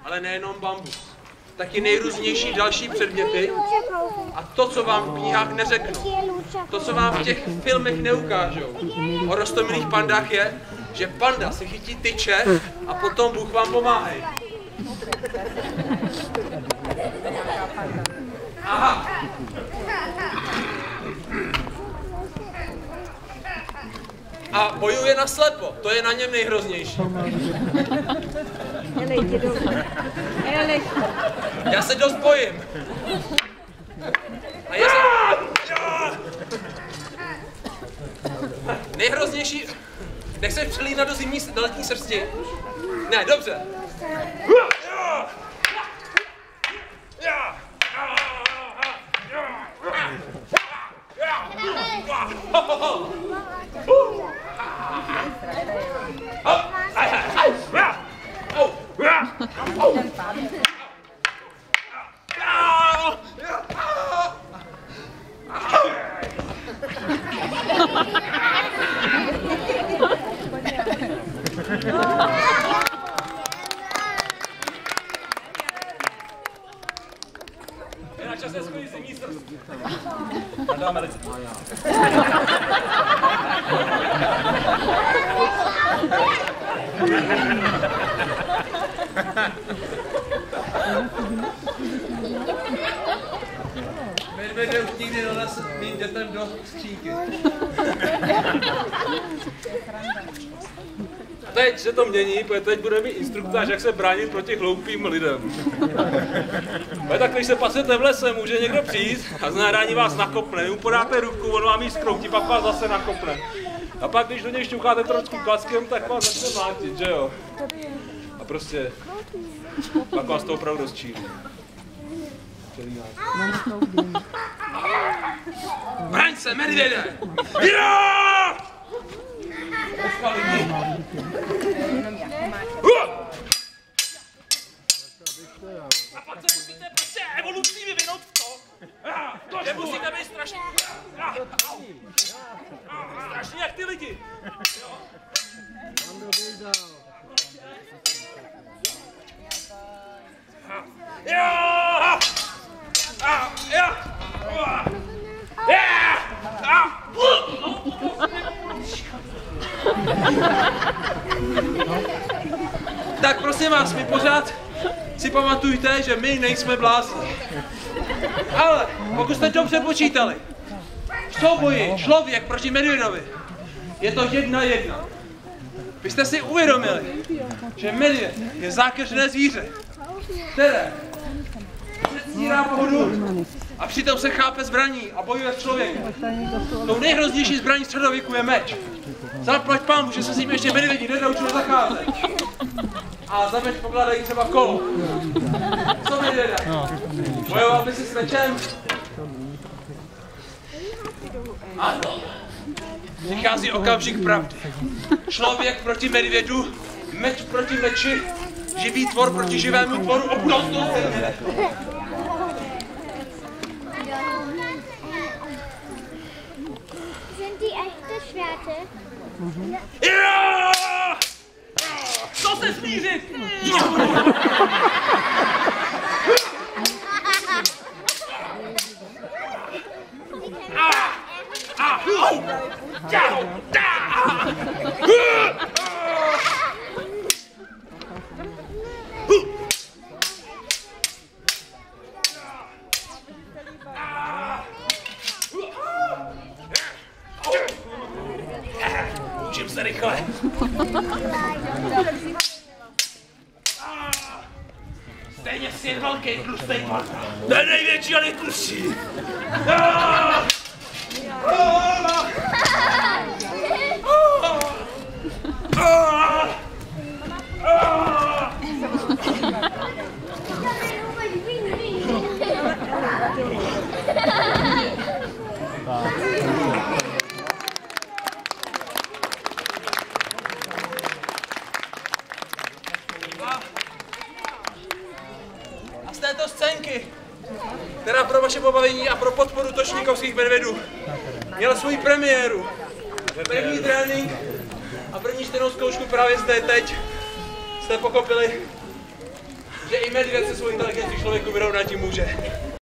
ale nejenom bambus. Taky nejrůznější další předměty a to, co vám v knihách neřeknou, to, co vám v těch filmech neukážou o roztomilých pandách je, že panda si chytí tyče a potom Bůh vám pomáhej. Aha. A bojuje naslepo, to je na něm nejhroznější. Já se dost bojím. A je nejhroznější... Nechceš přelínat do letní srsti? Ne, dobře. Je na čase schodit zimní srst. Nadáme lice. Medvěde už nikdy donesl mým dětem do skřínky. Teď se to mění, protože teď bude mít instruktáž, jak se bránit proti hloupým lidem. Tak když se pasete v lese, může někdo přijít a z nahrání vás nakopne. Vy mu podáte ruku, on vám jí zkroutí, pak vás zase nakopne. A pak, když do něj šťucháte trošku klackem, tak vás začne mlátit, že jo? A prostě, pak vás to opravdu rozčílí. Braň se, medvěde! Jo! A pak se musíte prostě evolucí vyvinout v to, že musíte být strašný jak ty lidi. Tak prosím vás, my pořád si pamatujte, že my nejsme blázni. Ale pokud jste dobře počítali, v souboji člověk proti medvědovi je to 1:1. Vy jste si uvědomili, že medvěd je zákeřné zvíře, které předstírá pohodu a přitom se chápe zbraní a bojuje s člověkem. Tou nejhroznější zbraní středověku je meč. Zaplať pámu, že se s ním ještě medvědi nenaučil zacházet. A za meč pokládají třeba kolo. Co medvěda? Bojoval by si s mečem? Ano. Vychází okamžik pravdy. Člověk proti medvědu, meč proti meči, živý tvor proti živému tvoru, obrovskou země. Sind die echte Schwerte? Ja! Co se smířit? Učím se rychle. Stejně si je velký, tlustý panda. To je největší a nejtlustší. A z této scénky, která pro vaše pobavení a pro podporu točníkovských medvědů měla svou premiéru, první trénink a první čtenou zkoušku právě zde teď, jste pochopili, že i medvěd se svou inteligencí člověku vyrovnat může.